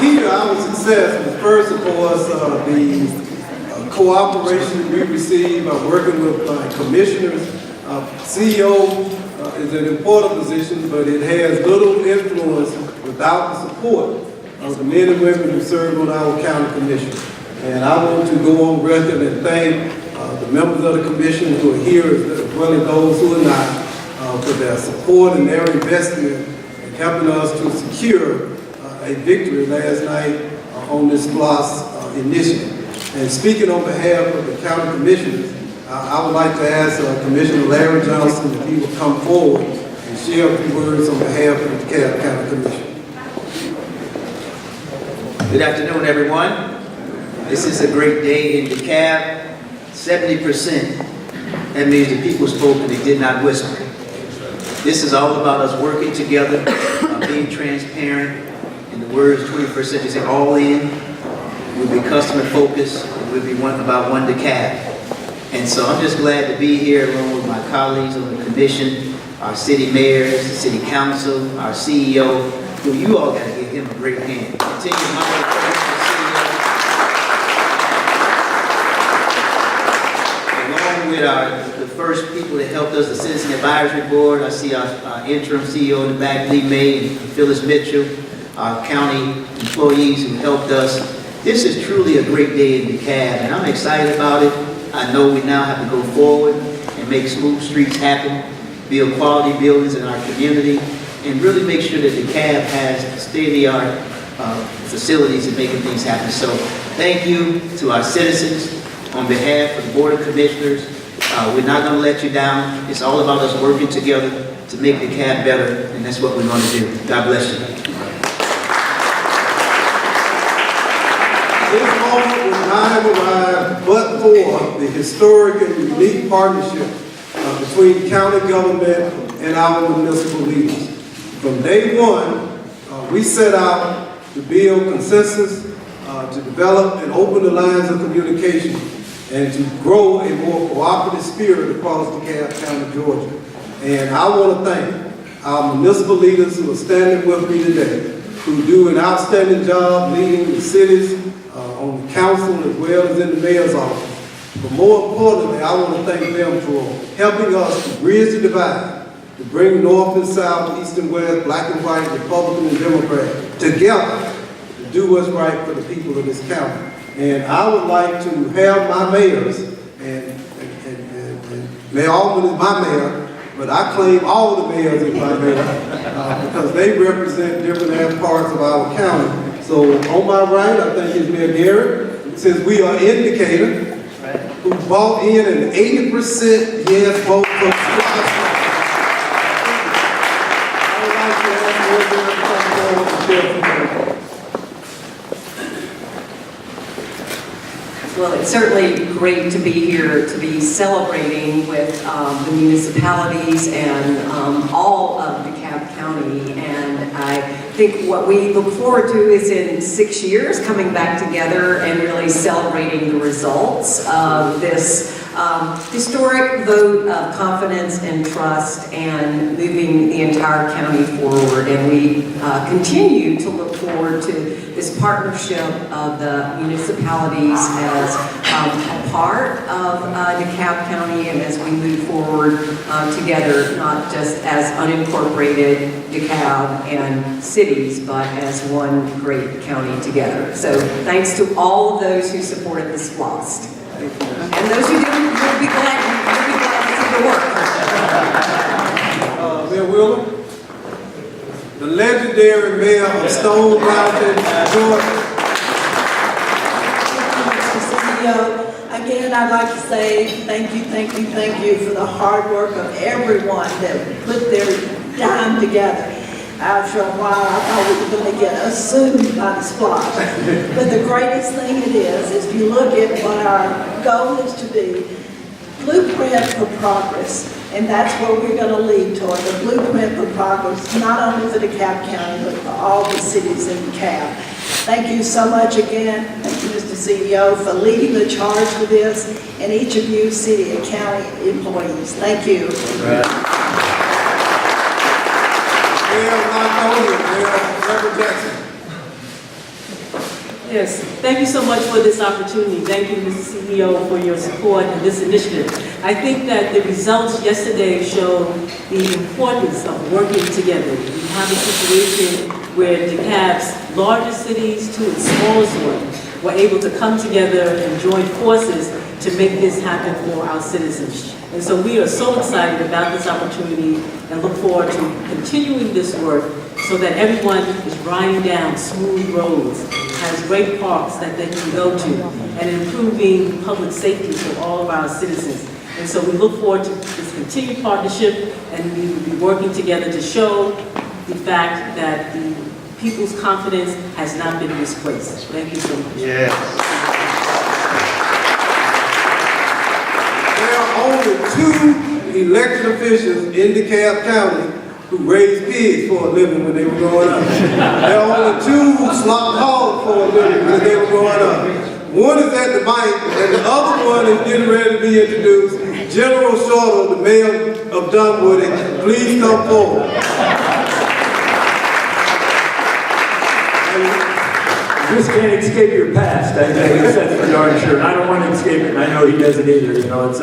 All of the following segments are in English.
key to our success was first, of course, the cooperation we receive by working with commissioners. CEO is an important position, but it has little influence without the support of the men and women who serve on our county commission. And I want to go on record and thank the members of the commission who are here, as well as those who are not, for their support and their investment in helping us to secure a victory last night on this SPLOST initiative. And speaking on behalf of the county commissioners, I would like to ask Commissioner Larry Johnson if he would come forward and share a few words on behalf of the DeKalb County Commission. Good afternoon, everyone. This is a great day in DeKalb. 70%. That means the people spoke and they did not whisper. This is all about us working together, being transparent. In the words 21st century say, all in. We'll be customer focused. We'll be about one DeKalb. And so I'm just glad to be here along with my colleagues on the commission, our city mayors, the city council, our CEO, who you all got to give him a great hand. Continue my with the first people that helped us, the Citizen Advisory Board. I see our interim CEO in the back, Lee May and Phyllis Mitchell, our county employees who helped us. This is truly a great day in DeKalb, and I'm excited about it. I know we now have to go forward and make smooth streets happen, build quality buildings in our community, and really make sure that DeKalb has state-of-the-art facilities and making things happen. So thank you to our citizens. On behalf of the Board of Commissioners, we're not going to let you down. It's all about us working together to make DeKalb better, and that's what we're going to do. God bless you. This moment would not have arrived but for the historic and unique partnership between county government and our municipal leaders. From day one, we set out to build consensus, to develop and open the lines of communication, and to grow a more cooperative spirit across DeKalb County, Georgia. And I want to thank our municipal leaders who are standing with me today, who do an outstanding job leading the cities on the council as well as in the mayor's office. But more importantly, I want to thank them for helping us to bridge the divide, to bring North and South, East and West, black and white, Republican and Democrat together to do what's right for the people of this county. And I would like to have my mayors, and Mayor Almond is my mayor, but I claim all the mayors as my mayor because they represent different parts of our county. So on my right, I think is Mayor Garrett, since we are in Decatur, who bought in an 80% yes vote for SPLOST. I would like to ask Mayor Garrett to come forward and share. Well, it's certainly great to be here, to be celebrating with the municipalities and all of DeKalb County. And I think what we look forward to is in 6 years coming back together and really celebrating the results of this historic vote of confidence and trust and moving the entire county forward. And we continue to look forward to this partnership of the municipalities as a part of DeKalb County and as we move forward together, not just as unincorporated DeKalb and cities, but as one great county together. So thanks to all of those who supported the SPLOST. And those who didn't, you'll be glad to see the work. Mayor Wheeler, the legendary mayor of Stone Mountain, Georgia. Mr. CEO, again, I'd like to say thank you for the hard work of everyone that put their dime together. After a while, I thought we were going to get assumed by the SPLOST. But the greatest thing it is if you look at what our goal is to be, blueprint for progress. And that's where we're going to lead toward, the blueprint for progress, not only for DeKalb County, but for all the cities in DeKalb. Thank you so much again, thank you, Mr. CEO, for leading the charge for this, and each of you city and county employees. Thank you. Mayor Reverend Jackson. Yes, thank you so much for this opportunity. Thank you, Mr. CEO, for your support in this initiative. I think that the results yesterday show the importance of working together. We have a situation where DeKalb's largest cities to its smallest one were able to come together and join forces to make this happen for our citizens. And so we are so excited about this opportunity and look forward to continuing this work so that everyone is riding down smooth roads, has great parks that they can go to, and improving public safety for all of our citizens. And so we look forward to this continued partnership, and we will be working together to show the fact that the people's confidence has not been misplaced. Thank you so much. Yes. There are only 2 elected officials in DeKalb County who raised pigs for a living when they were growing up. There are only 2 who slopped hogs for a living when they were growing up. One is at the mic, and the other one is getting ready to be introduced. General Shorter, the mayor of Dunwoody, please come forward. You just can't escape your past. I guess that's for darn sure. And I don't want to escape it, and I know he doesn't either. You know, it's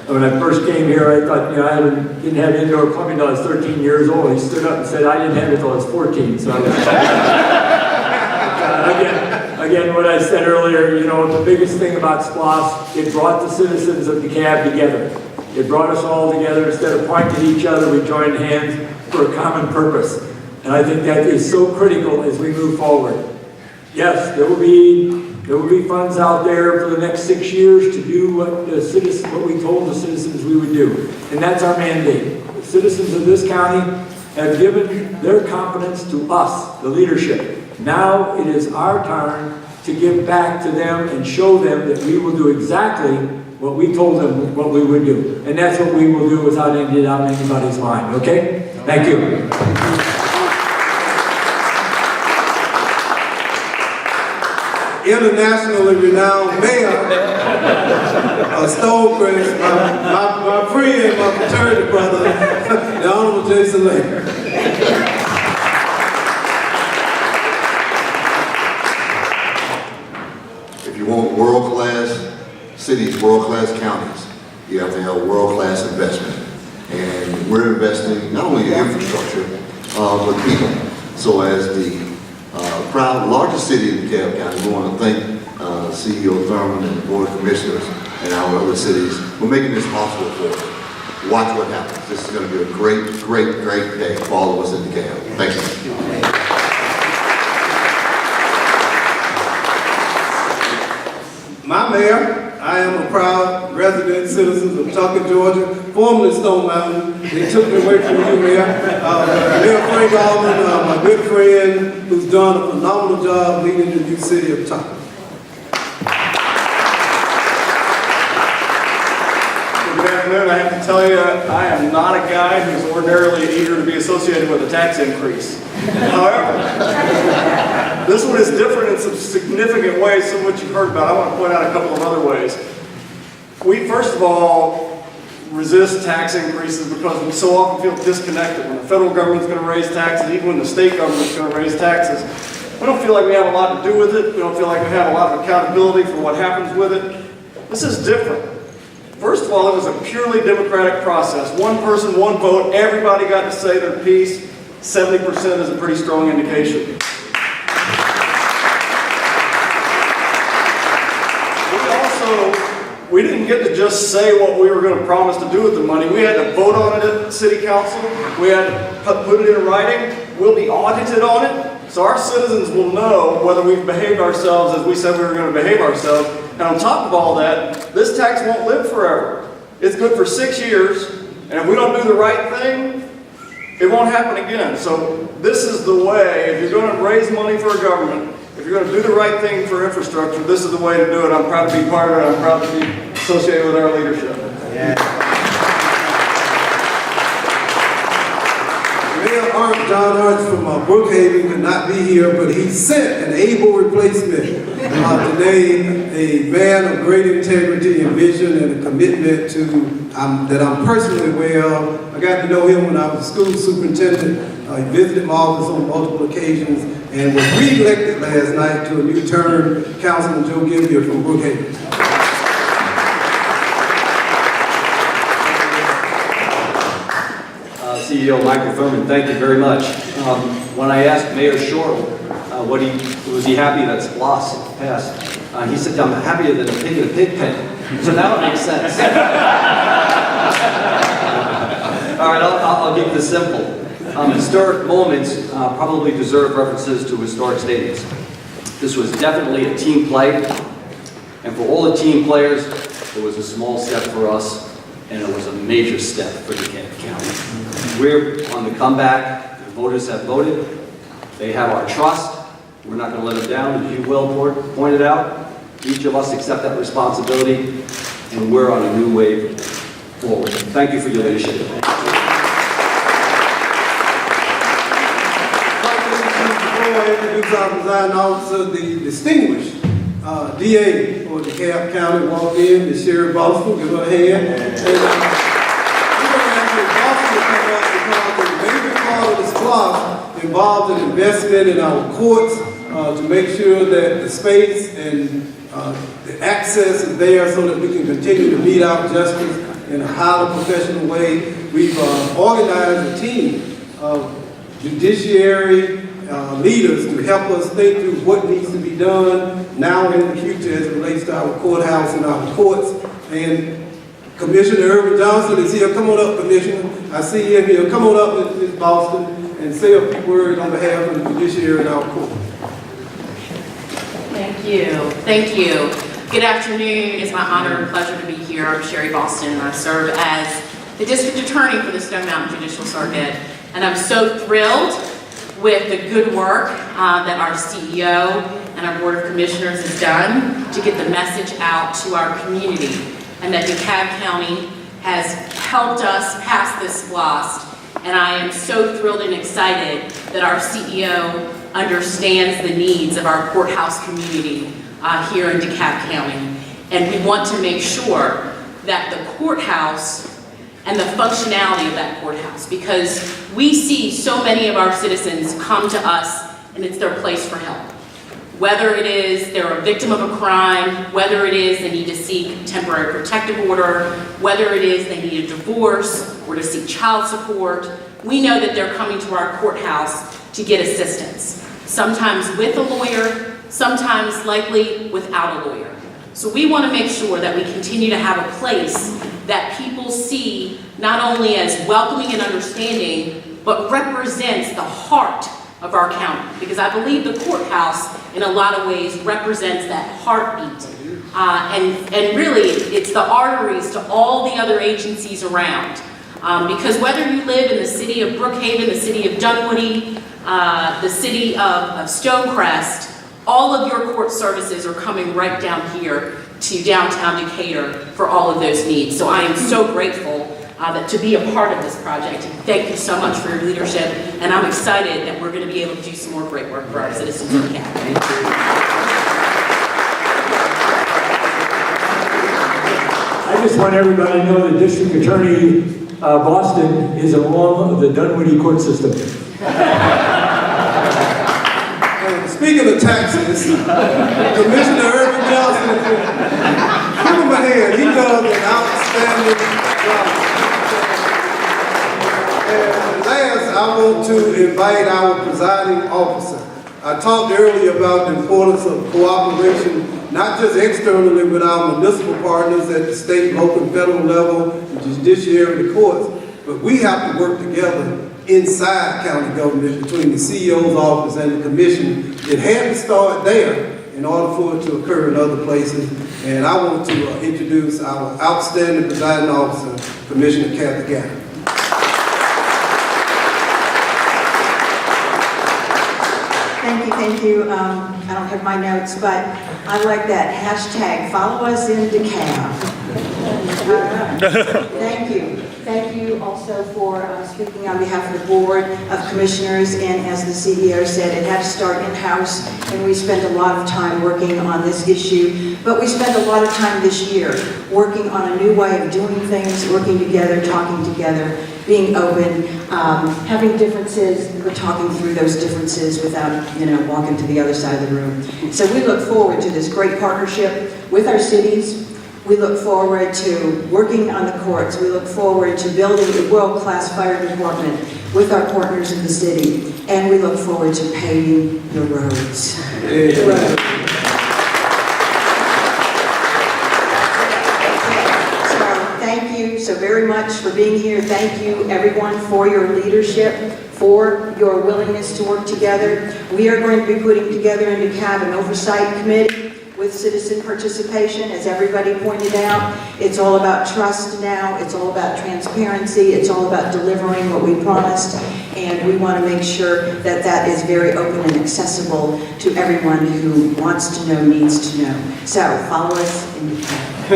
when I first came here, I thought, you know, I didn't have indoor plumbing until I was 13 years old. He stood up and said, I didn't have it until I was 14. So again, what I said earlier, you know, the biggest thing about SPLOST, it brought the citizens of DeKalb together. It brought us all together. Instead of pointing at each other, we joined hands for a common purpose. And I think that is so critical as we move forward. Yes, there will be funds out there for the next 6 years to do what we told the citizens we would do. And that's our mandate. The citizens of this county have given their confidence to us, the leadership. Now it is our turn to give back to them and show them that we will do exactly what we told them what we would do. And that's what we will do without ending up in anybody's mind, okay? Thank you. Internationally renowned mayor of Stonecrest, my friend, my fraternity brother, the Honorable Jason Lake. If you want world-class cities, world-class counties, you have to have world-class investment. And we're investing not only in infrastructure, but people. So as the proud largest city in DeKalb County, we want to thank CEO Thurmond and the Board of Commissioners and our other cities for making this possible for us. Watch what happens. This is going to be a great, great, great day for all of us in DeKalb. Thank you. My mayor, I am a proud resident, citizen of Tucker, Georgia, formerly Stone Mountain. They took me away from you, Mayor. Mayor Frank Allen, my good friend, who's done a phenomenal job leading the new city of Tucker. Good afternoon. I have to tell you, I am not a guy who's ordinarily eager to be associated with a tax increase. However, this one is different in some significant ways from what you've heard about. I want to point out a couple of other ways. We, first of all, resist tax increases because we so often feel disconnected. When the federal government's going to raise taxes, even when the state government's going to raise taxes, we don't feel like we have a lot to do with it. We don't feel like we have a lot of accountability for what happens with it. This is different. First of all, it was a purely democratic process. One person, one vote. Everybody got to say their piece. 70% is a pretty strong indication. We didn't get to just say what we were going to promise to do with the money. We had to vote on it at City Council. We had to put it in writing. We'll be audited on it. So our citizens will know whether we've behaved ourselves as we said we were going to behave ourselves. And on top of all that, this tax won't live forever. It's good for 6 years. And if we don't do the right thing, it won't happen again. So this is the way, if you're going to raise money for a government, if you're going to do the right thing for infrastructure, this is the way to do it. I'm proud to be part of it. I'm proud to be associated with our leadership. Mayor John Arts from Brookhaven could not be here, but he sent an able replacement today, a man of great integrity and vision and a commitment to that I'm personally aware of. I got to know him when I was school superintendent. He visited my office on multiple occasions and was re-elected last night to a new term, Councilman Joe Gillier from Brookhaven. CEO Michael Thurmond, thank you very much. When I asked Mayor Short was he happy that SPLOST passed, he said, I'm happier than a pig in a pig pen. So now it makes sense. All right, I'll keep this simple. Historic moments probably deserve references to historic stadiums. This was definitely a team play, and for all the team players, it was a small step for us, and it was a major step for DeKalb County. We're on the comeback. The voters have voted. They have our trust. We're not going to let them down. As you well pointed out, each of us accept that responsibility, and we're on a new wave forward. Thank you for your leadership. Before I introduce our presiding officer, the distinguished DA for DeKalb County walked in, the Sheriff Boston, give her a hand. And we're going to ask Boston to come up because the major part of the SPLOST involves an investment in our courts to make sure that the space and the access is there so that we can continue to meet our justice in a highly professional way. We've organized a team of judiciary leaders to help us think through what needs to be done now and in the future as it relates to our courthouse and our courts. And Commissioner Irvin Johnson is here. Come on up, Commissioner. I see him here. Come on up, Ms. Boston, and say a few words on behalf of the judiciary and our court. Thank you. Thank you. Good afternoon. It's my honor and pleasure to be here. I'm Sherry Boston, and I serve as the District Attorney for the Stone Mountain Judicial Circuit. And I'm so thrilled with the good work that our CEO and our Board of Commissioners has done to get the message out to our community, and that DeKalb County has helped us pass this SPLOST. And I am so thrilled and excited that our CEO understands the needs of our courthouse community here in DeKalb County. And we want to make sure that the courthouse and the functionality of that courthouse, because we see so many of our citizens come to us and it's their place for help. Whether it is they're a victim of a crime, whether it is they need to seek temporary protective order, whether it is they need a divorce or to seek child support, we know that they're coming to our courthouse to get assistance. Sometimes with a lawyer, sometimes likely without a lawyer. So we want to make sure that we continue to have a place that people see not only as welcoming and understanding, but represents the heart of our county. Because I believe the courthouse, in a lot of ways, represents that heartbeat. And really, it's the arteries to all the other agencies around. Because whether you live in the city of Brookhaven, the city of Dunwoody, the city of Stonecrest, all of your court services are coming right down here to downtown Decatur for all of those needs. So I am so grateful to be a part of this project. And thank you so much for your leadership. And I'm excited that we're going to be able to do some more great work for our citizens in DeKalb. I just want everybody to know that District Attorney Boston is along the Dunwoody court system. Speaking of taxes, Commissioner Irvin Johnson, give him a hand. He does an outstanding job. And last, I want to invite our presiding officer. I talked earlier about the importance of cooperation, not just externally with our municipal partners at the state, local, and federal level, the judiciary, the courts, but we have to work together inside county government between the CEO's office and the commission. It had to start there in order for it to occur in other places. And I want to introduce our outstanding presiding officer, Commissioner Kathy Gannon. Thank you. I don't have my notes, but I like that hashtag, follow us in DeKalb. Thank you. Thank you also for speaking on behalf of the Board of Commissioners. And as the CEO said, it had to start in-house, and we spent a lot of time working on this issue. But we spent a lot of time this year working on a new way of doing things, working together, talking together, being open, having differences, but talking through those differences without, walking to the other side of the room. So we look forward to this great partnership with our cities. We look forward to working on the courts. We look forward to building a world-class fire department with our partners in the city. And we look forward to paving the roads. Thank you so very much for being here. Thank you, everyone, for your leadership, for your willingness to work together. We are going to be putting together in DeKalb an oversight committee with citizen participation, as everybody pointed out. It's all about trust now. It's all about transparency. It's all about delivering what we promised. And we want to make sure that that is very open and accessible to everyone who wants to know, needs to know. So follow us in DeKalb.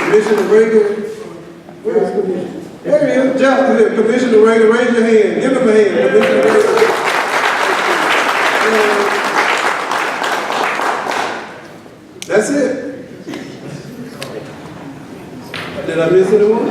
Commissioner Reagan, where's Commissioner? There he is, Jeff, Commissioner Reagan, raise your hand, give him a hand, Commissioner Reagan. That's it. Did I miss anyone?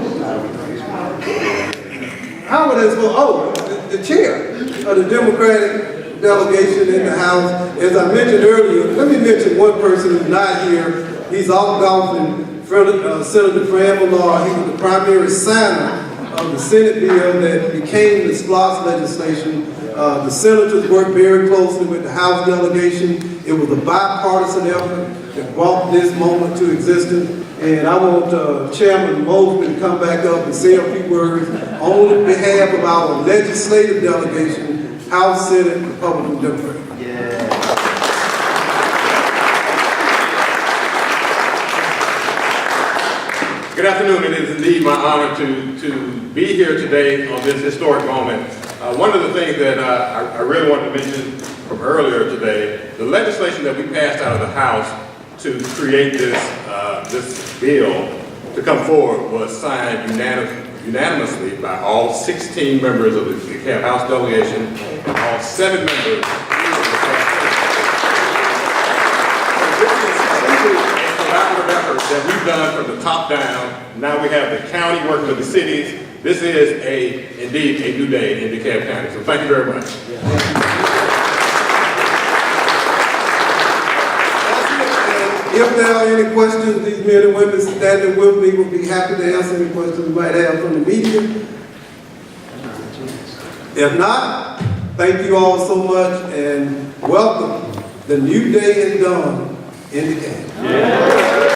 How would I supposed, the chair of the Democratic delegation in the House. As I mentioned earlier, let me mention one person who's not here. He's off golfing. Senator Fran Millard, he was the primary signer of the Senate bill that became the SPLOST legislation. The senators worked very closely with the House delegation. It was a bipartisan effort that brought this moment to existence. And I want Chairman Mosby to come back up and say a few words on behalf of our legislative delegation, House, Senate, Republican, Democrat. Good afternoon. It is indeed my honor to be here today on this historic moment. One of the things that I really wanted to mention from earlier today, the legislation that we passed out of the House to create this bill to come forward was signed unanimously by all 16 members of the DeKalb House delegation and all 7 members of the DeKalb effort that we've done from the top down. Now we have the county working with the cities. This is indeed a new day in DeKalb County. So thank you very much. If there are any questions, these men and women standing with me will be happy to answer any questions you might have from the media. If not, thank you all so much and welcome. The new day is done in DeKalb.